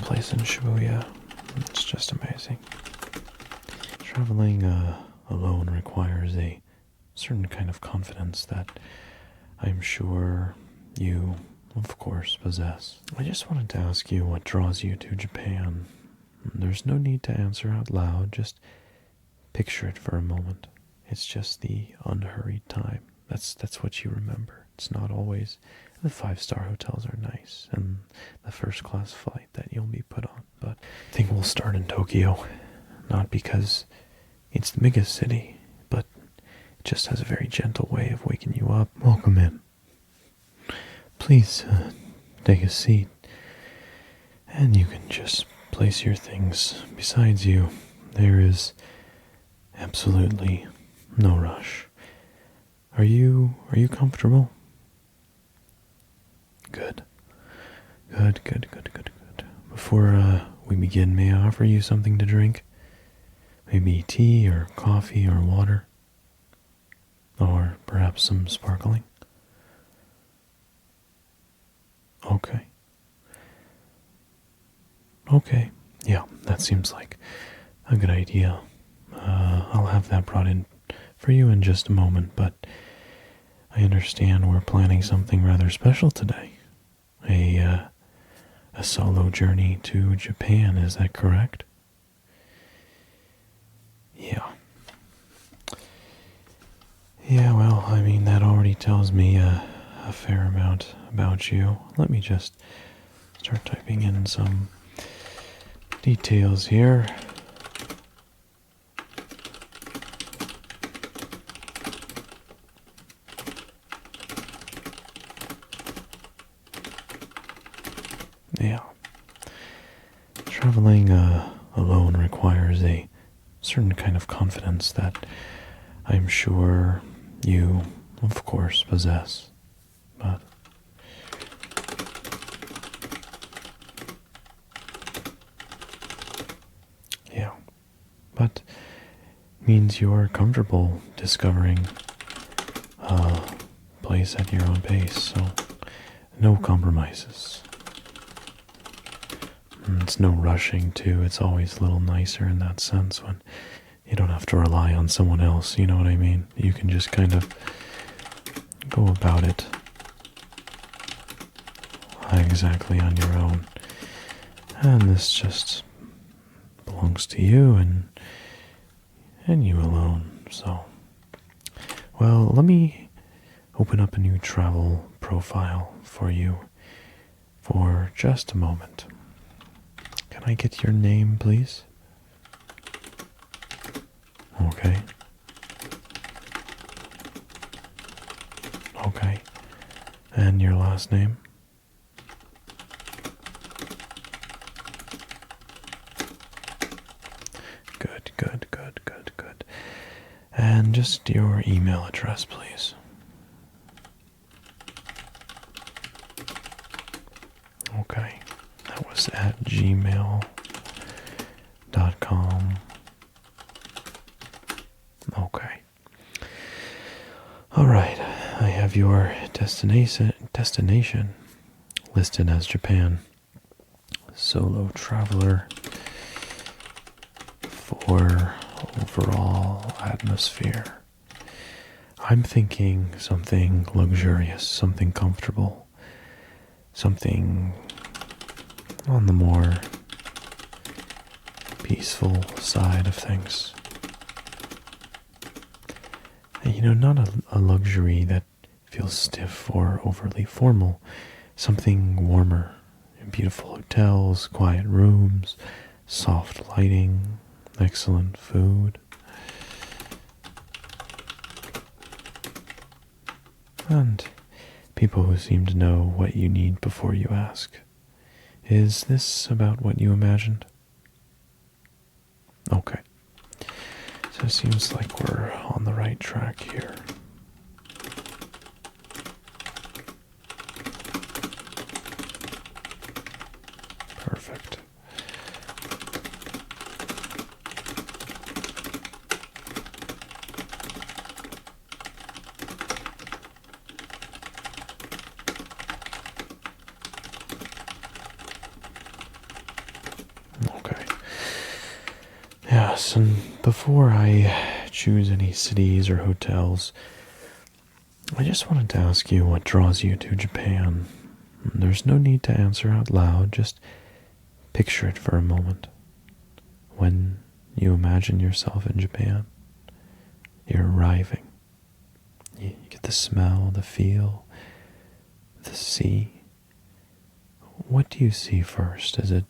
place in Shibuya. It's just amazing. Traveling alone requires a certain kind of confidence that I'm sure you, of course, possess. I just wanted to ask you what draws you to Japan. There's no need to answer out loud, just picture it for a moment. It's just the unhurried time. That's what you remember. It's not always the five-star hotels are nice and the first-class flight that you'll be put on. But I think we'll start in Tokyo, not because it's the biggest city, but it just has a very gentle way of waking you up. Welcome in. Please take a seat, and you can just place your things besides you. There is absolutely no rush. Are you comfortable? Good. Good. Before we begin, may I offer you something to drink? Maybe tea or coffee or water? Or perhaps some sparkling? Okay. Yeah, that seems like a good idea. I'll have that brought in for you in just a moment, but I understand we're planning something rather special today. A solo journey to Japan, is that correct? Yeah. Yeah, well, I mean, that already tells me a fair amount about you. Let me just start typing in some details here. Yeah. Traveling alone requires a certain kind of confidence that I'm sure you, of course, possess. But yeah. But it means you're comfortable discovering a place at your own pace, so no compromises. It's no rushing too. It's always a little nicer in that sense when you don't have to rely on someone else, you know what I mean? You can just kind of go about it exactly on your own. And this just belongs to you and you alone. So, well, let me open up a new travel profile for you for just a moment. Can I get your name, please? Okay. And your last name? Good. And just your email address, please. Okay. That was at gmail.com. Okay. Alright, I have your destination listed as Japan. Solo traveler for overall atmosphere. I'm thinking something luxurious, something comfortable, something on the more peaceful side of things. You know, not a luxury that feels stiff or overly formal, something warmer. Beautiful hotels, quiet rooms, soft lighting, excellent food. And people who seem to know what you need before you ask. Is this about what you imagined? Okay. So it seems like we're on the right track here. Perfect. Listen, before I choose any cities or hotels, I just wanted to ask you what draws you to Japan. There's no need to answer out loud, just picture it for a moment. When you imagine yourself in Japan, you're arriving. You get the smell, the feel, the sea. What do you see first? Is it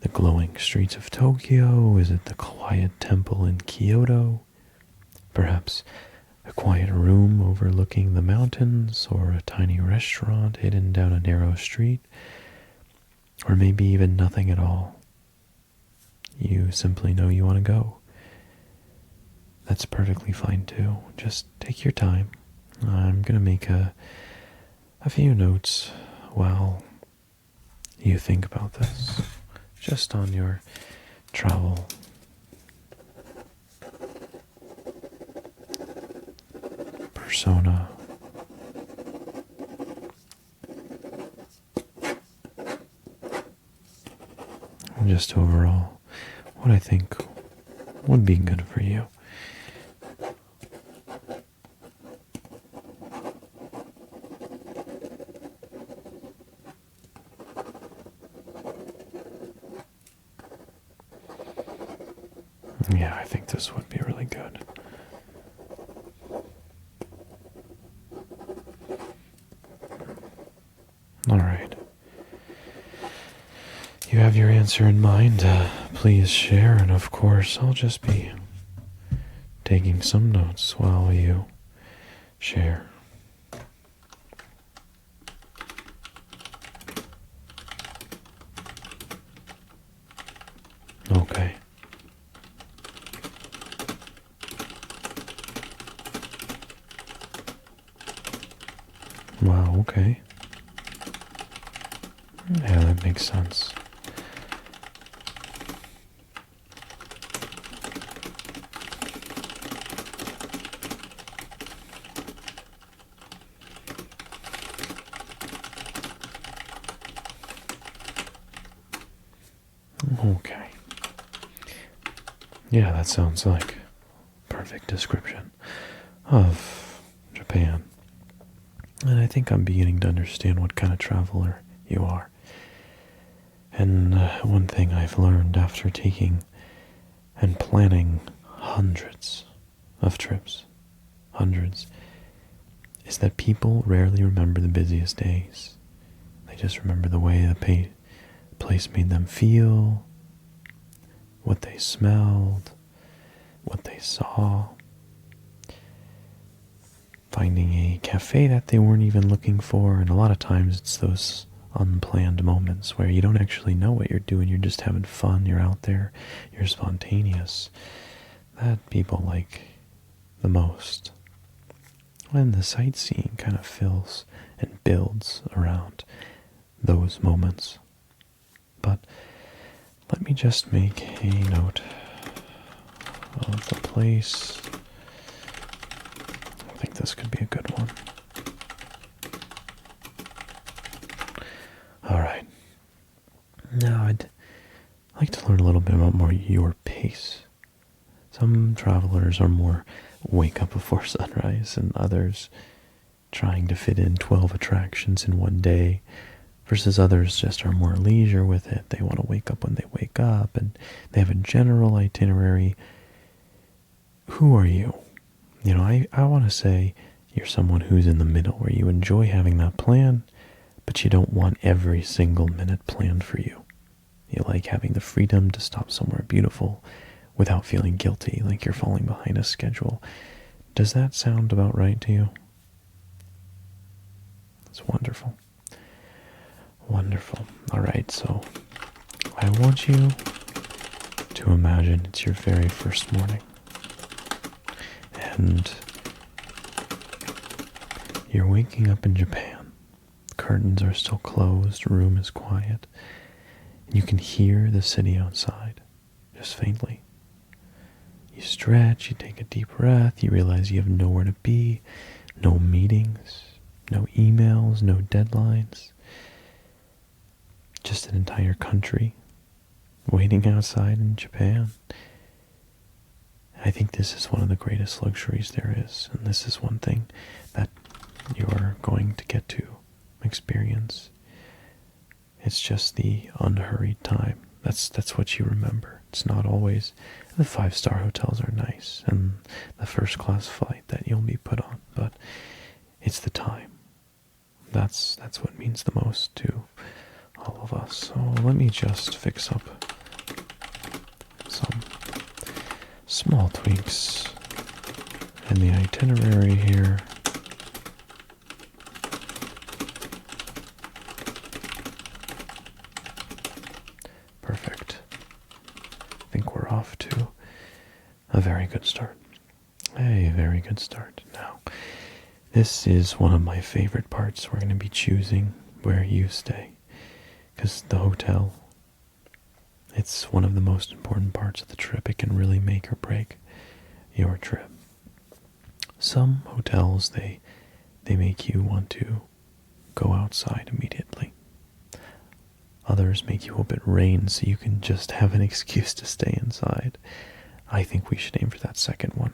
the glowing streets of Tokyo? Is it the quiet temple in Kyoto? Perhaps a quiet room overlooking the mountains, or a tiny restaurant hidden down a narrow street, or maybe even nothing at all. You simply know you want to go. That's perfectly fine too. Just take your time. I'm going to make a few notes while you think about this, just on your travel persona. And just overall, what I think would be good for you. Yeah, I think this would be really good. All right. You have your answer in mind. Please share, and of course, I'll just be taking some notes while you share. Okay. Wow, okay. Yeah, that makes sense. Okay. Yeah, that sounds like a perfect description of Japan. And I think I'm beginning to understand what kind of traveler you are. And one thing I've learned after taking and planning hundreds of trips, is that people rarely remember the busiest days. They just remember the way the place made them feel, what they smelled, what they saw, finding a cafe that they weren't even looking for. And a lot of times it's those unplanned moments where you don't actually know what you're doing, you're just having fun, you're out there, you're spontaneous. That people like the most. And the sightseeing kind of fills and builds around those moments. But let me just make a note of the place. I think this could be a good one. Alright. Now I'd like to learn a little bit about more your pace. Some travelers are more wake up before sunrise, and others trying to fit in 12 attractions in one day, versus others just are more leisure with it. They want to wake up when they wake up, and they have a general itinerary. Who are you? You know, I want to say you're someone who's in the middle, where you enjoy having that plan, but you don't want every single minute planned for you. You like having the freedom to stop somewhere beautiful without feeling guilty, like you're falling behind a schedule. Does that sound about right to you? It's wonderful. Wonderful. Alright, so I want you to imagine it's your very first morning. And you're waking up in Japan. Curtains are still closed, room is quiet. And you can hear the city outside, just faintly. You stretch, you take a deep breath, you realize you have nowhere to be, no meetings, no emails, no deadlines. Just an entire country waiting outside in Japan. I think this is one of the greatest luxuries there is, and this is one thing that you're going to get to experience. It's just the unhurried time. That's what you remember. It's not always the 5-star hotels are nice and the first class flight that you'll be put on, but it's the time. That's what means the most to all of us. So let me just fix up some small tweaks in the itinerary here. Perfect. I think we're off to a very good start. A very good start. Now, this is one of my favorite parts. We're going to be choosing where you stay, because the hotel, it's one of the most important parts of the trip. It can really make or break your trip. Some hotels, they make you want to go outside immediately. Others make you hope it rains so you can just have an excuse to stay inside. I think we should aim for that second one.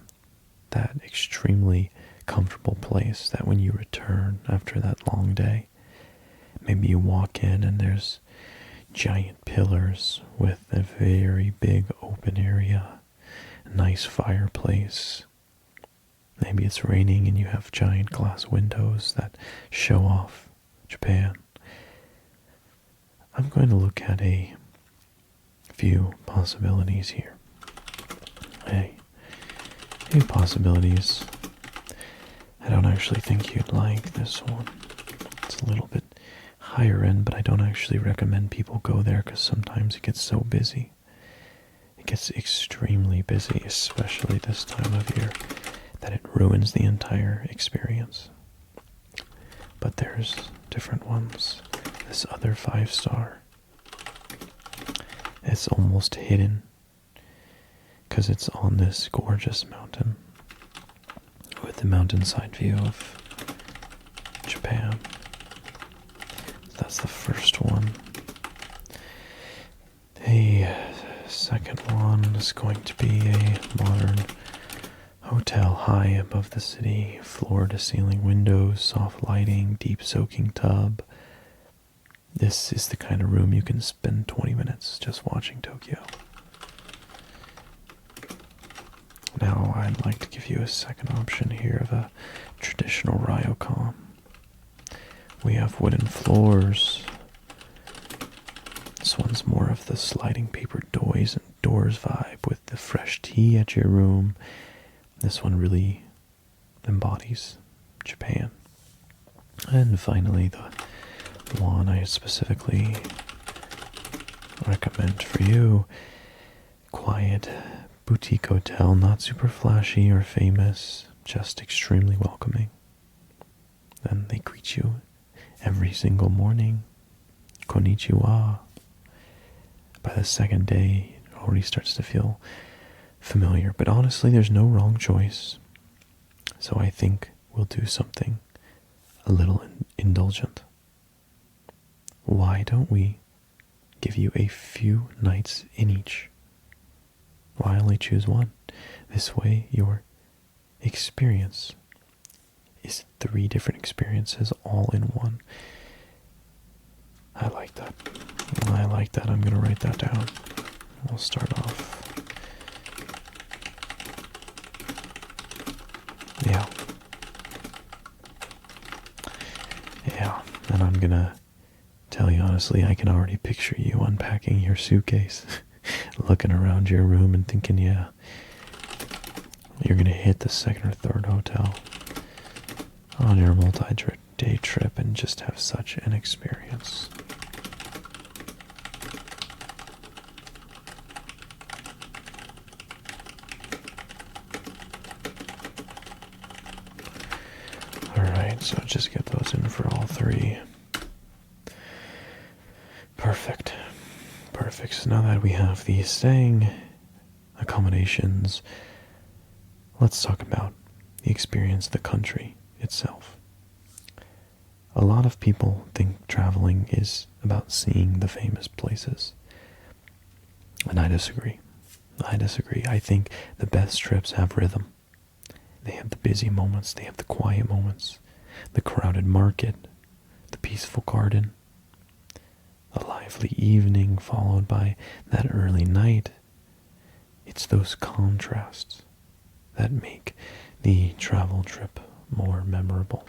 That extremely comfortable place that when you return after that long day, maybe you walk in and there's giant pillars with a very big open area, a nice fireplace. Maybe it's raining and you have giant glass windows that show off Japan. I'm going to look at a few possibilities here. A few possibilities. I don't actually think you'd like this one. It's a little bit higher end, but I don't actually recommend people go there because sometimes it gets so busy. It gets extremely busy, especially this time of year, that it ruins the entire experience. But there's different ones. This other 5-star, it's almost hidden because it's on this gorgeous mountain with the mountainside view of Japan. That's the first one. The second one is going to be a modern hotel high above the city, floor-to-ceiling windows, soft lighting, deep soaking tub. This is the kind of room you can spend 20 minutes just watching Tokyo. Now I'd like to give you a second option here of a traditional ryokan. We have wooden floors. This one's more of the sliding paper doors vibe with the fresh tea at your room. This one really embodies Japan. And finally, the one I specifically recommend for you, quiet boutique hotel, not super flashy or famous, just extremely welcoming. Then they greet you every single morning. Konnichiwa. By the second day, it already starts to feel familiar, but honestly, there's no wrong choice. So I think we'll do something a little indulgent. Why don't we give you a few nights in each? Why only choose one? This way, your experience is 3 different experiences all in one. I like that. I like that. I'm going to write that down. We'll start off. Yeah. Yeah. And I'm going to tell you honestly, I can already picture you unpacking your suitcase, looking around your room and thinking, yeah, you're going to hit the second or third hotel on your multi-day trip and just have such an experience. Alright, so just get those in for all 3. Perfect. Perfect. So now that we have the staying accommodations, let's talk about the experience of the country itself. A lot of people think traveling is about seeing the famous places, and I disagree. I disagree. I think the best trips have rhythm. They have the busy moments, they have the quiet moments, the crowded market, the peaceful garden, a lively evening followed by that early night. It's those contrasts that make the travel trip more memorable.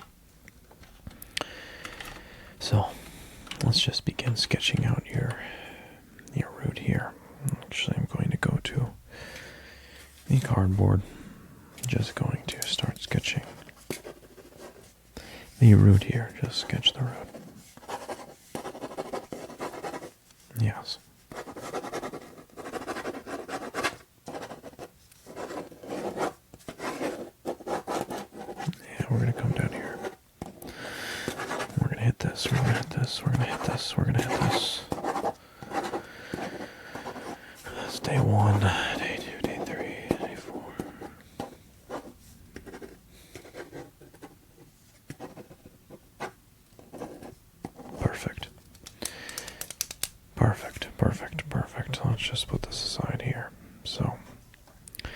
So, let's just begin sketching out your route here. Actually, I'm going to go to the cardboard. Just going to start sketching the route here. Just sketch the route. Yes. Yeah, we're going to come down here. We're going to hit this, we're going to hit this, we're going to hit this, we're going to hit this. That's day 1, day 2, day 3, day 4. Perfect. Perfect, perfect, perfect. Let's just put this aside here. So, I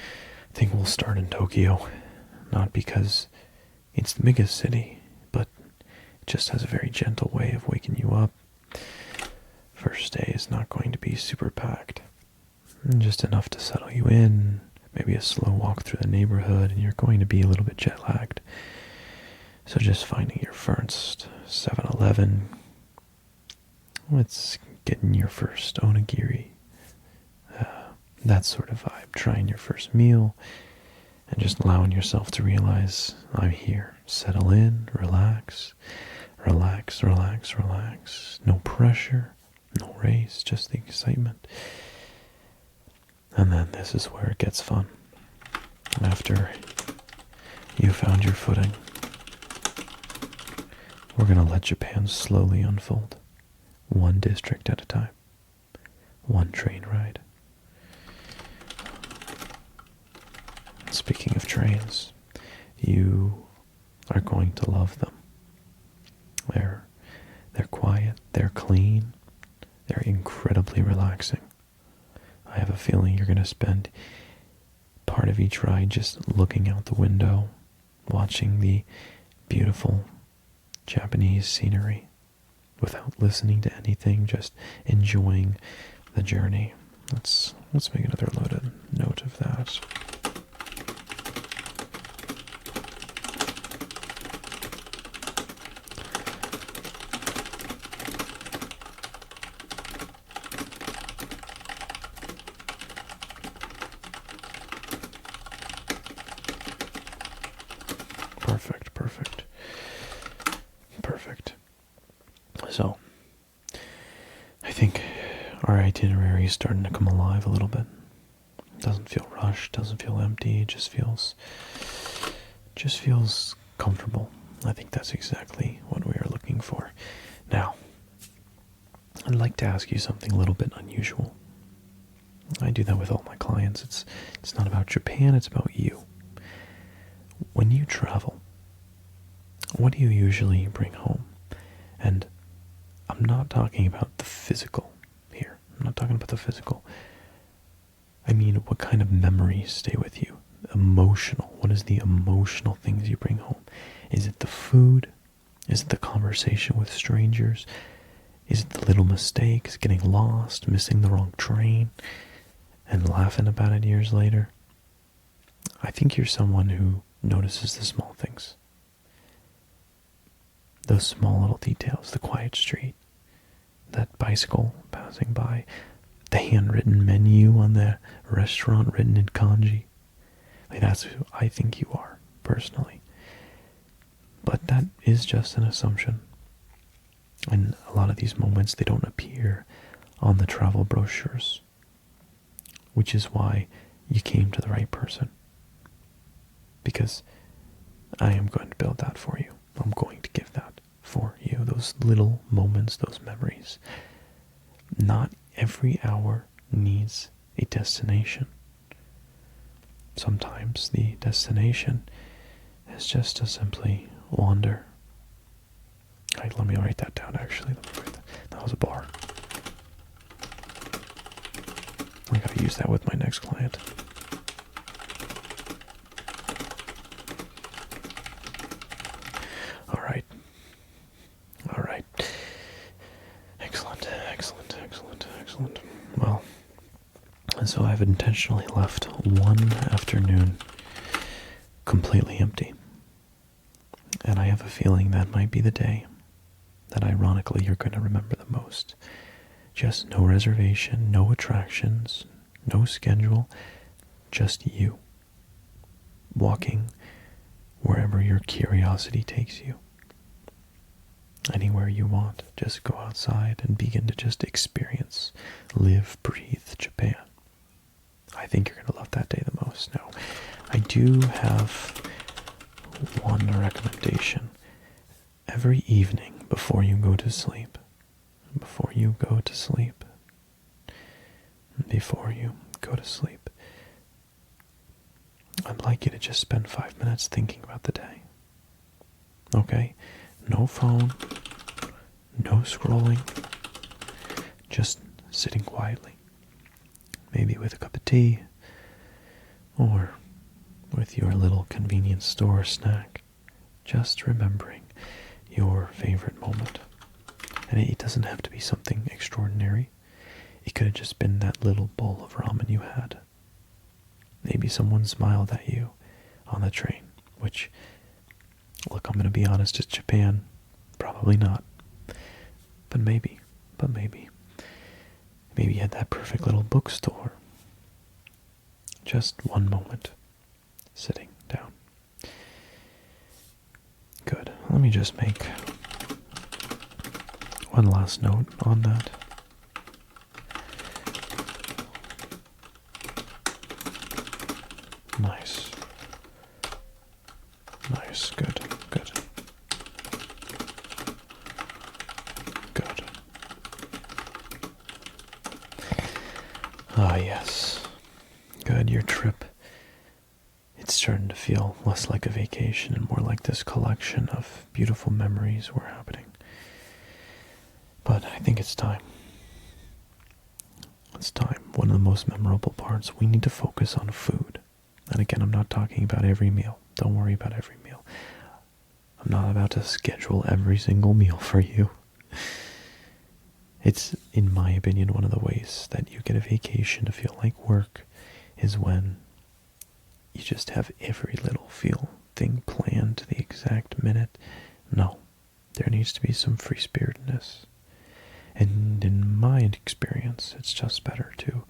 think we'll start in Tokyo, not because it's the biggest city, but it just has a very gentle way of waking you up. First day is not going to be super packed, just enough to settle you in, maybe a slow walk through the neighborhood, and you're going to be a little bit jet lagged. So just finding your first 7-Eleven, it's getting your first onigiri, that sort of vibe, trying your first meal, and just allowing yourself to realize, I'm here, settle in, relax, relax, relax, relax, no pressure, no race, just the excitement. And then this is where it gets fun. After you found your footing, we're going to let Japan slowly unfold, one district at a time, one train ride. Speaking of trains, you are going to love them. They're quiet, they're clean, they're incredibly relaxing. I have a feeling you're going to spend part of each ride just looking out the window, watching the beautiful Japanese scenery without listening to anything, just enjoying the journey. Let's make another loaded note of that. Perfect, perfect, perfect. So, I think our itinerary is starting to come alive a little bit. Doesn't feel rushed, doesn't feel empty, it just feels comfortable. I think that's exactly what we are looking for. Now, I'd like to ask you something a little bit unusual. I do that with all my clients. It's not about Japan, it's about you. When you travel, what do you usually bring home? And I'm not talking about the physical here. I'm not talking about the physical. I mean, what kind of memories stay with you? Emotional. What is the emotional things you bring home? Is it the food? Is it the conversation with strangers? Is it the little mistakes, getting lost, missing the wrong train, and laughing about it years later? I think you're someone who notices the small things. Those small little details, the quiet street, that bicycle passing by, the handwritten menu on the restaurant written in kanji. Like, that's who I think you are, personally. But that is just an assumption. And a lot of these moments, they don't appear on the travel brochures, which is why you came to the right person. Because I am going to build that for you. I'm going to give that for you. Those little moments, those memories. Not every hour needs a destination. Sometimes the destination is just to simply wander. Right, let me write that down, actually. That was a bar. I gotta use that with my next client. All right. All right. Excellent, excellent, excellent, excellent. Well, so I've intentionally left one afternoon completely empty. And I have a feeling that might be the day that ironically you're going to remember the most. Just no reservation, no attractions, no schedule, just you. Walking wherever your curiosity takes you. Anywhere you want, just go outside and begin to just experience, live, breathe Japan. I think you're going to love that day the most. Now, I do have one recommendation. Every evening before you go to sleep, I'd like you to just spend 5 minutes thinking about the day. Okay? No phone, no scrolling, just sitting quietly. Maybe with a cup of tea, or with your little convenience store snack, just remembering your favorite moment. And it doesn't have to be something extraordinary. It could have just been that little bowl of ramen you had. Maybe someone smiled at you on the train, which, look, I'm going to be honest, it's Japan. Probably not. But maybe. Maybe you had that perfect little bookstore. Just one moment. Sitting down. Good. Let me just make one last note on that. Nice. Nice. Good. Good. Good. Ah, yes. Good. Your trip. It's starting to feel less like a vacation and more like this collection of beautiful memories were happening. But I think it's time. It's time. One of the most memorable parts, we need to focus on food. And again, I'm not talking about every meal. Don't worry about every meal. I'm not about to schedule every single meal for you. It's, in my opinion, one of the ways that you get a vacation to feel like work is when you just have every little thing planned to the exact minute. No, there needs to be some free-spiritedness. And in my experience, it's just better to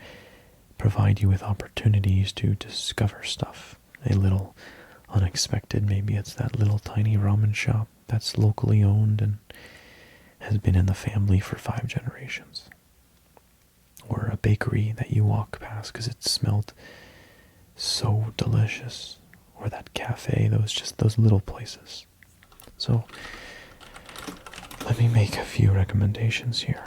provide you with opportunities to discover stuff. A little unexpected, maybe it's that little tiny ramen shop that's locally owned and has been in the family for 5 generations. Or a bakery that you walk past because it smelled so delicious. Or that cafe, those little places. So, let me make a few recommendations here.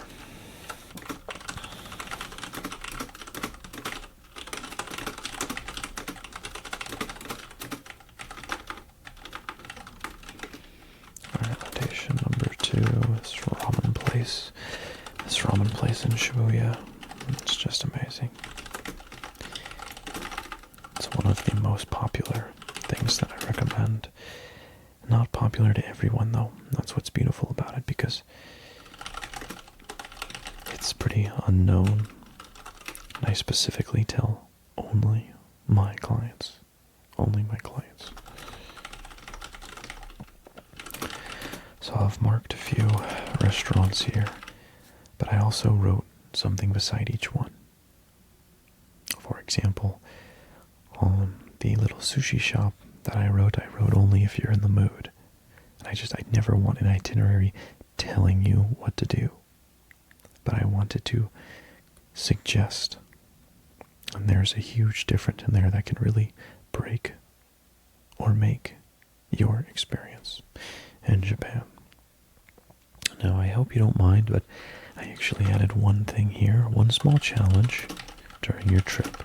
Recommendation number 2, this ramen place. This ramen place in Shibuya. It's just amazing. It's one of the most popular things that I recommend. Not popular to everyone, though. That's what's beautiful about it, because it's pretty unknown. And I specifically tell only my clients. Only my clients. So I've marked a few restaurants here, but I also wrote something beside each one. For example, on the little sushi shop that I wrote only if you're in the mood. And I never want an itinerary telling you what to do. But I wanted to suggest. And there's a huge difference in there that can really break or make your experience in Japan. Now, I hope you don't mind, but I actually added one thing here, one small challenge during your trip.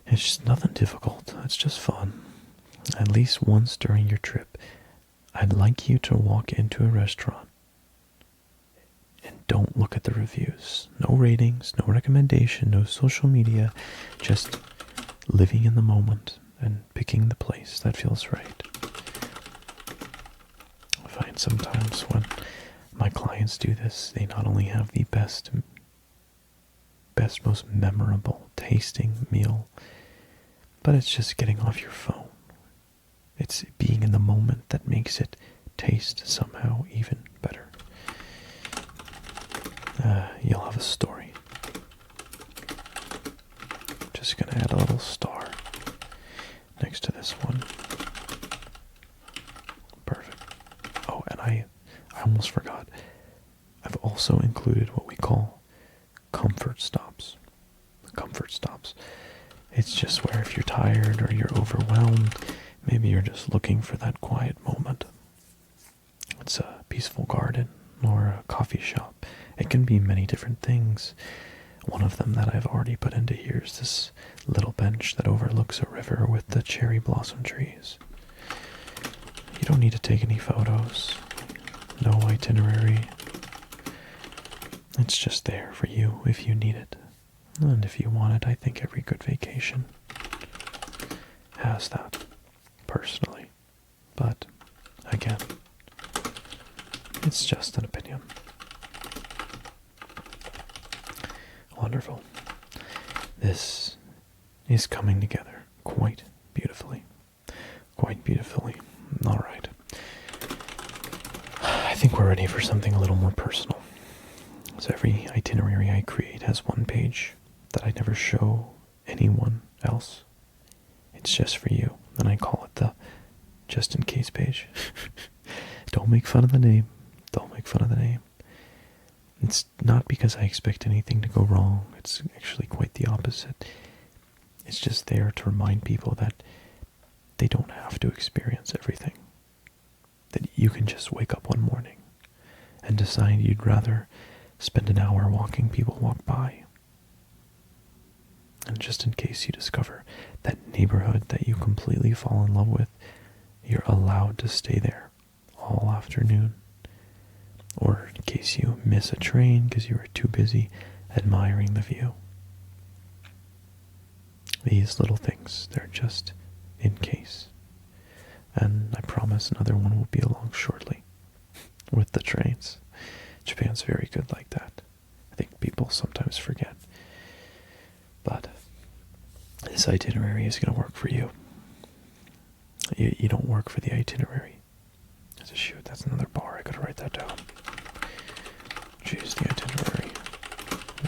It's just nothing difficult, it's just fun. At least once during your trip, I'd like you to walk into a restaurant and don't look at the reviews. No ratings, no recommendation, no social media. Just living in the moment and picking the place that feels right. I find sometimes when my clients do this, they not only have the best, most memorable tasting meal, but it's just getting off your phone. It's being in the moment that makes it taste somehow even better. You'll have a story. Just gonna add a little star next to this one. Perfect. Oh, and I almost forgot. I've also included what we call comfort stops. Comfort stops. It's just where if you're tired or you're overwhelmed, maybe you're just looking for that quiet moment. It's a peaceful garden or a coffee shop. It can be many different things. One of them that I've already put into here is this little bench that overlooks a river with the cherry blossom trees. You don't need to take any photos. No itinerary. It's just there for you if you need it. And if you want it, I think every good vacation has that, personally. But, again, it's just an opinion. Wonderful. This is coming together quite beautifully. Quite beautifully. All right. I think we're ready for something a little more personal. So every itinerary I create has one page that I never show anyone else. It's just for you. And I call it the just in case page. Don't make fun of the name. Don't make fun of the name. It's not because I expect anything to go wrong. It's actually quite the opposite. It's just there to remind people that they don't have to experience everything. That you can just wake up one morning and decide you'd rather spend an hour walking people walk by. And just in case you discover that neighborhood that you completely fall in love with, you're allowed to stay there all afternoon. Or in case you miss a train because you were too busy admiring the view. These little things, they're just in case. And I promise another one will be along shortly with the trains. Japan's very good like that. I think people sometimes forget. But this itinerary is going to work for you. You don't work for the itinerary. Shoot, that's another bar. I gotta write that down. Choose the itinerary.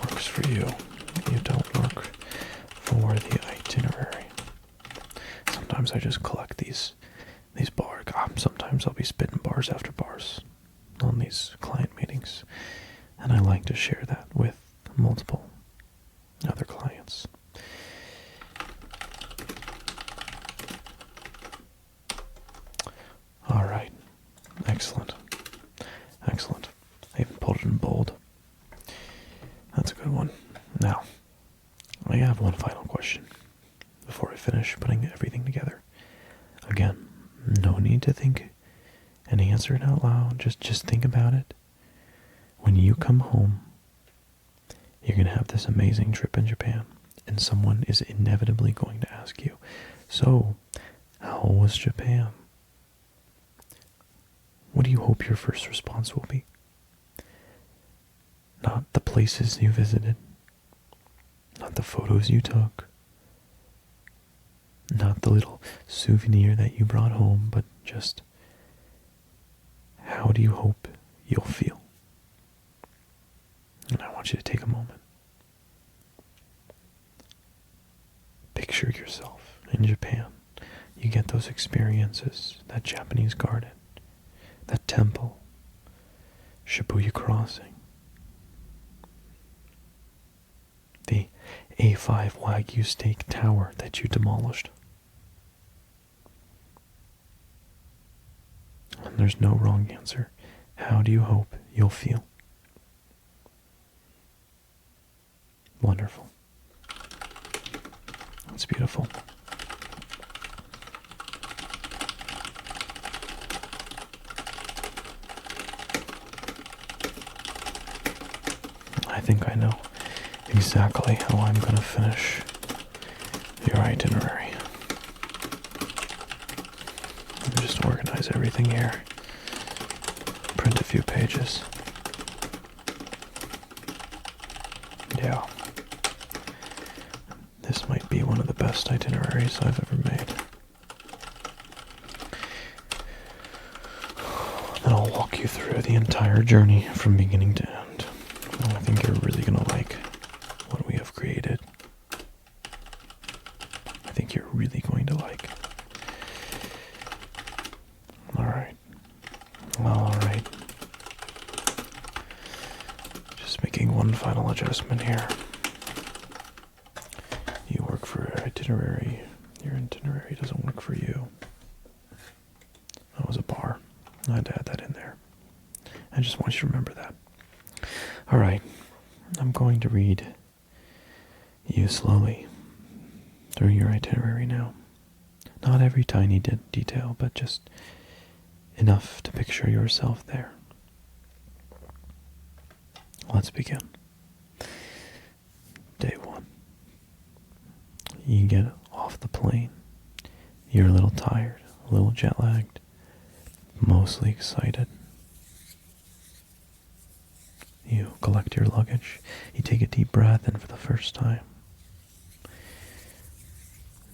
Works for you. You don't work for the itinerary. Sometimes I just collect these bars. Sometimes I'll be spitting bars after bars on these client meetings. And I like to share that with multiple other clients. All right. Excellent. Excellent. I even pulled it in bold. That's a good one. Now, I have one final question before I finish putting everything together. Again, no need to think and answer it out loud. Just think about it. When you come home, you're going to have this amazing trip in Japan, and someone is inevitably going to ask you, so, how was Japan? What do you hope your first response will be? Not the places you visited, not the photos you took, not the little souvenir that you brought home, but just how do you hope you'll feel? And I want you to take a moment. Picture yourself in Japan. You get those experiences, that Japanese garden, that temple, Shibuya Crossing, the A5 Wagyu steak tower that you demolished. And there's no wrong answer. How do you hope you'll feel? Wonderful. That's beautiful. I think I know exactly how I'm going to finish your itinerary. Let me just organize everything here. Print a few pages. Yeah. This might be one of the best itineraries I've ever made. And I'll walk you through the entire journey from beginning to end. And I think you're really going to like what we have created. I think you're really going to like. Alright. Alright. Just making one final adjustment here. You work for your itinerary. Your itinerary doesn't work for you. That was a bar. I had to add that in there. I just want you to remember that. Alright. I'm going to read you slowly through your itinerary now. Not every tiny detail, but just enough to picture yourself there. Let's begin. Day 1. You get off the plane. You're a little tired, a little jet-lagged, mostly excited. You collect your luggage. You take a deep breath in for the first time.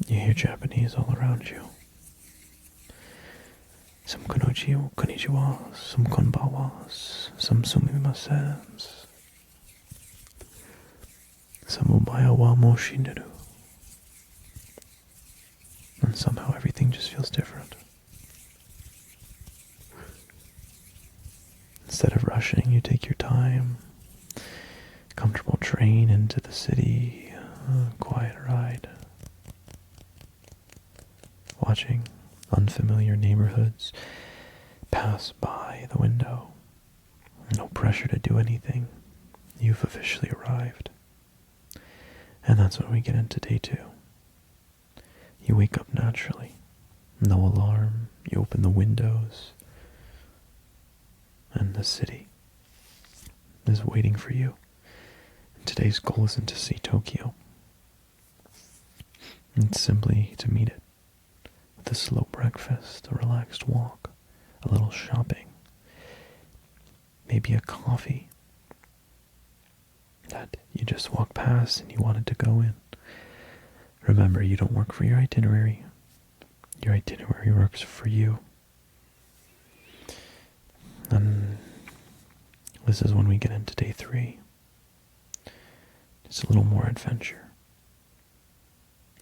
You hear Japanese all around you. Some konnichiwa, some konbawas, some sumimasens, some omae wa mo shinderu. And somehow everything just feels different. Instead of rushing, you take your time. Comfortable train into the city, quiet ride. Watching unfamiliar neighborhoods pass by the window. No pressure to do anything. You've officially arrived. And that's when we get into day 2. You wake up naturally. No alarm. You open the windows. And the city is waiting for you. And today's goal isn't to see Tokyo. It's simply to meet it. With a slow breakfast, a relaxed walk, a little shopping, maybe a coffee that you just walked past and you wanted to go in. Remember, you don't work for your itinerary. Your itinerary works for you. And this is when we get into day 3. It's a little more adventure.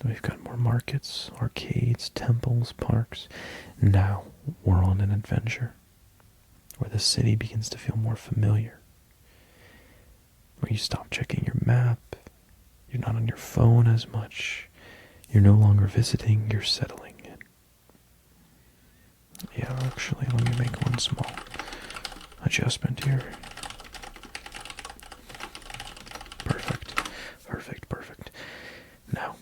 We've got more markets, arcades, temples, parks. Now we're on an adventure where the city begins to feel more familiar. Where you stop checking your map. You're not on your phone as much. You're no longer visiting, you're settling in. Yeah, actually, let me make one small adjustment here. Perfect. Now,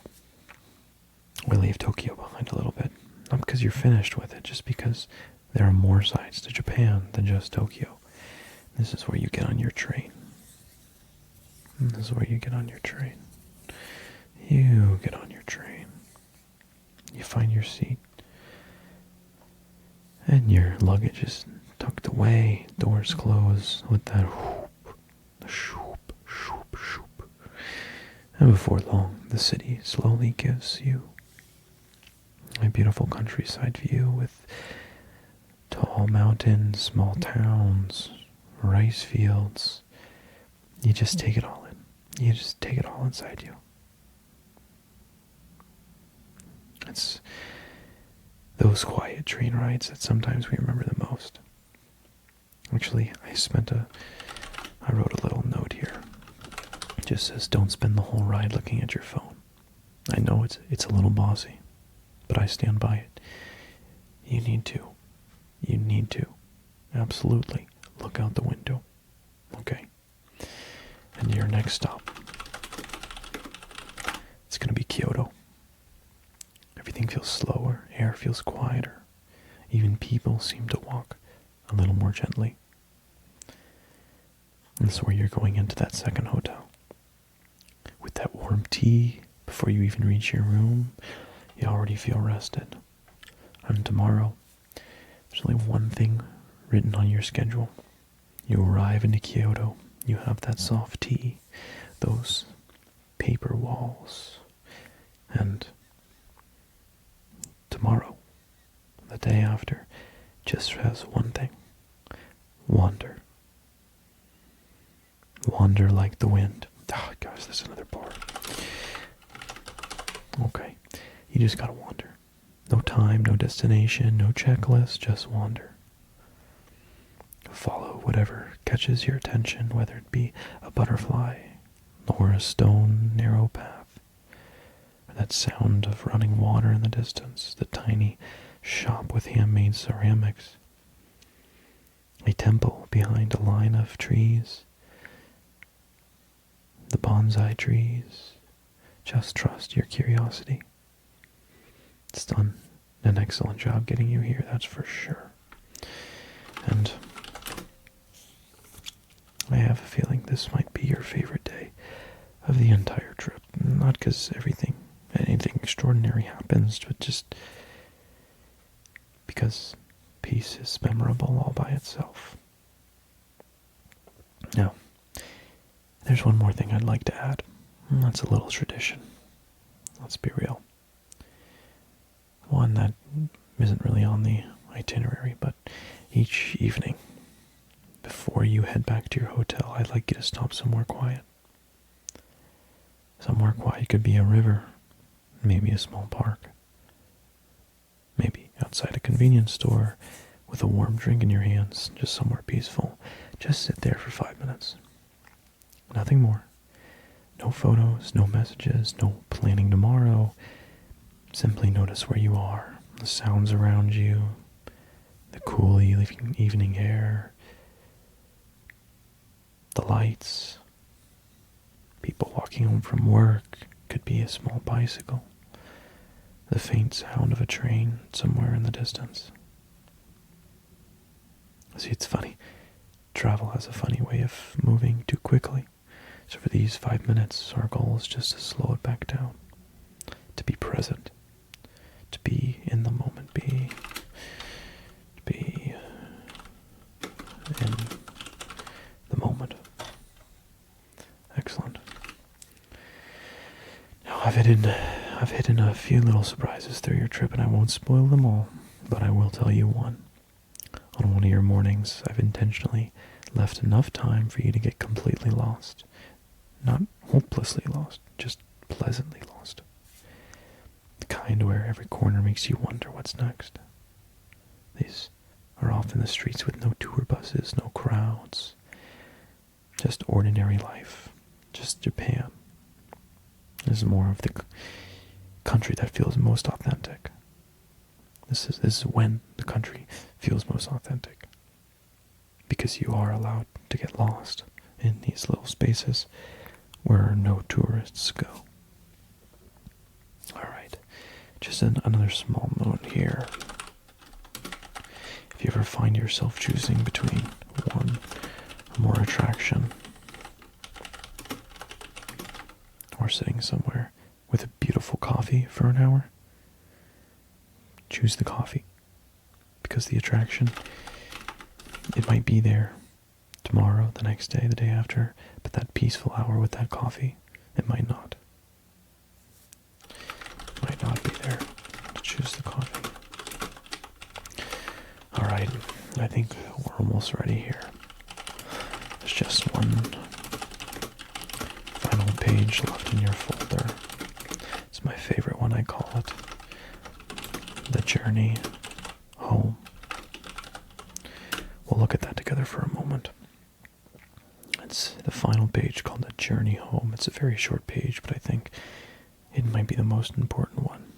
we leave Tokyo behind a little bit. Not because you're finished with it, just because there are more sides to Japan than just Tokyo. This is where you get on your train. You get on your train. You find your seat. And your luggage is tucked away, doors close with that whoop, the shoop, shoop, shoop. And before long, the city slowly gives you a beautiful countryside view with tall mountains, small towns, rice fields. You just take it all in. You just take it all inside you. It's those quiet train rides that sometimes we remember the most. Actually, I wrote a little note here. It just says, don't spend the whole ride looking at your phone. I know it's a little bossy, but I stand by it. You need to absolutely look out the window. Okay? And your next stop, it's going to be Kyoto. Everything feels slower, air feels quieter. Even people seem to walk a little more gently. And so where you're going into that second hotel. With that warm tea before you even reach your room, you already feel rested. And tomorrow, there's only one thing written on your schedule. You arrive into Kyoto, you have that soft tea, those paper walls, and tomorrow, the day after, just has one thing. Wander. Wander like the wind. Oh gosh, there's another part. Okay, you just gotta wander. No time, no destination, no checklist, just wander. Follow whatever catches your attention, whether it be a butterfly or a stone narrow path, or that sound of running water in the distance, the tiny shop with handmade ceramics, a temple behind a line of trees, the bonsai trees. Just trust your curiosity. It's done an excellent job getting you here, that's for sure. And I have a feeling this might be your favorite day of the entire trip. Not because anything extraordinary happens, but just because peace is memorable all by itself. Now, there's one more thing I'd like to add. That's a little tradition. Let's be real. One that isn't really on the itinerary, but each evening, before you head back to your hotel, I'd like you to stop somewhere quiet. Somewhere quiet could be a river, maybe a small park, maybe outside a convenience store with a warm drink in your hands, just somewhere peaceful. Just sit there for 5 minutes. Nothing more. No photos, no messages, no planning tomorrow. Simply notice where you are, the sounds around you, the cool evening air, the lights, people walking home from work, could be a small bicycle, the faint sound of a train somewhere in the distance. See, it's funny. Travel has a funny way of moving too quickly. So for these 5 minutes, our goal is just to slow it back down, to be present, to be in the moment, be in the moment. Excellent. Now I've hidden a few little surprises through your trip, and I won't spoil them all, but I will tell you one. On one of your mornings, I've intentionally left enough time for you to get completely lost. Not hopelessly lost, just pleasantly lost. The kind where every corner makes you wonder what's next. These are often the streets with no tour buses, no crowds. Just ordinary life. Just Japan. This is more of the country that feels most authentic. This is when the country feels most authentic. Because you are allowed to get lost in these little spaces where no tourists go. Alright, just another small note here. If you ever find yourself choosing between one or more attraction, or sitting somewhere with a beautiful coffee for an hour, choose the coffee. Because the attraction, it might be there tomorrow, the next day, the day after, but that peaceful hour with that coffee, it might not. It might not be there. To choose the coffee. Alright, I think we're almost ready here. There's just one final page left in your folder. It's my favorite one, I call it The Journey Home. We'll look at that together for a moment. It's the final page called The Journey Home. It's a very short page, but I think it might be the most important one.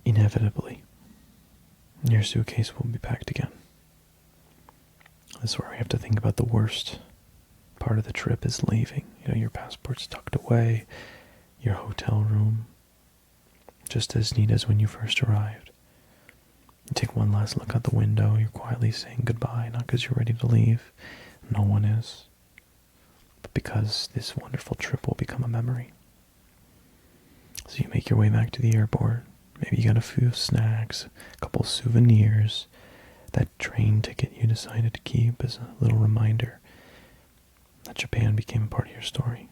Inevitably, your suitcase will be packed again. This is where we have to think about the worst part of the trip is leaving. Your passport's tucked away, your hotel room, just as neat as when you first arrived. You take one last look out the window, you're quietly saying goodbye, not because you're ready to leave, no one is, but because this wonderful trip will become a memory. So you make your way back to the airport. Maybe you got a few snacks, a couple souvenirs. That train ticket you decided to keep as a little reminder that Japan became a part of your story.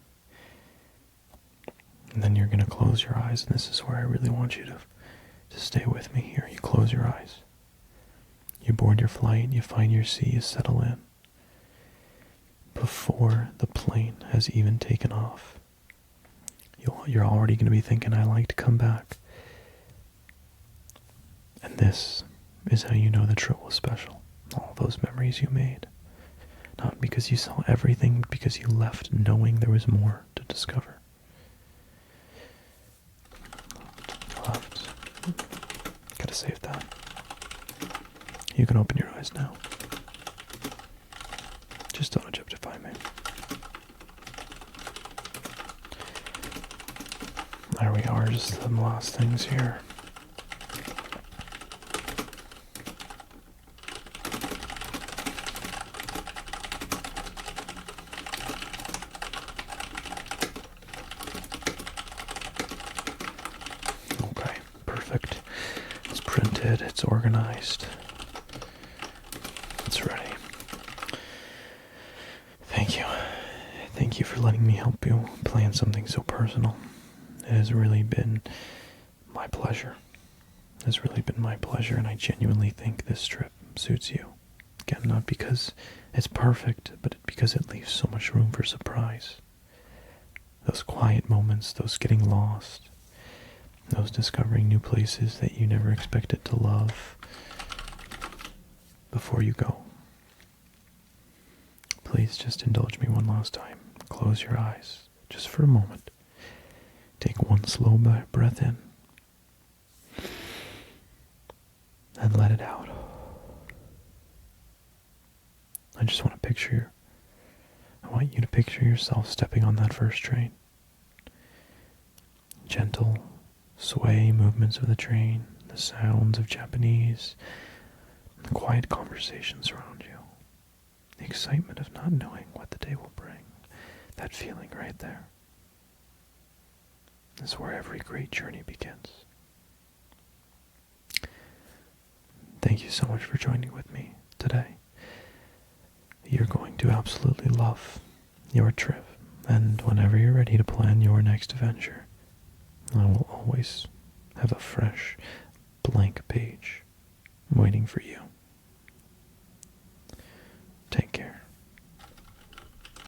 And then you're going to close your eyes, and this is where I really want you to stay with me here. You close your eyes. You board your flight, you find your seat, you settle in. Before the plane has even taken off, you're already going to be thinking, I like to come back. And this is how you know the trip was special. All those memories you made. Not because you saw everything, but because you left knowing there was more to discover. Left. Gotta save that. You can open your eyes now. Just don't objectify me. There we are, just the last things here. Okay, perfect. It's printed, it's organized. It's ready. Thank you. Thank you for letting me help you plan something so personal. It has really been my pleasure. It has really been my pleasure, and I genuinely think this trip suits you. Again, not because it's perfect, but because it leaves so much room for surprise. Those quiet moments, those getting lost, those discovering new places that you never expected to love before you go. Please just indulge me one last time. Close your eyes, just for a moment. Take one slow breath in, and let it out. I just want I want you to picture yourself stepping on that first train. Gentle sway movements of the train, the sounds of Japanese, the quiet conversations around you, the excitement of not knowing what the day will bring, that feeling right there. This is where every great journey begins. Thank you so much for joining with me today. You're going to absolutely love your trip, and whenever you're ready to plan your next adventure, I will always have a fresh, blank page waiting for you.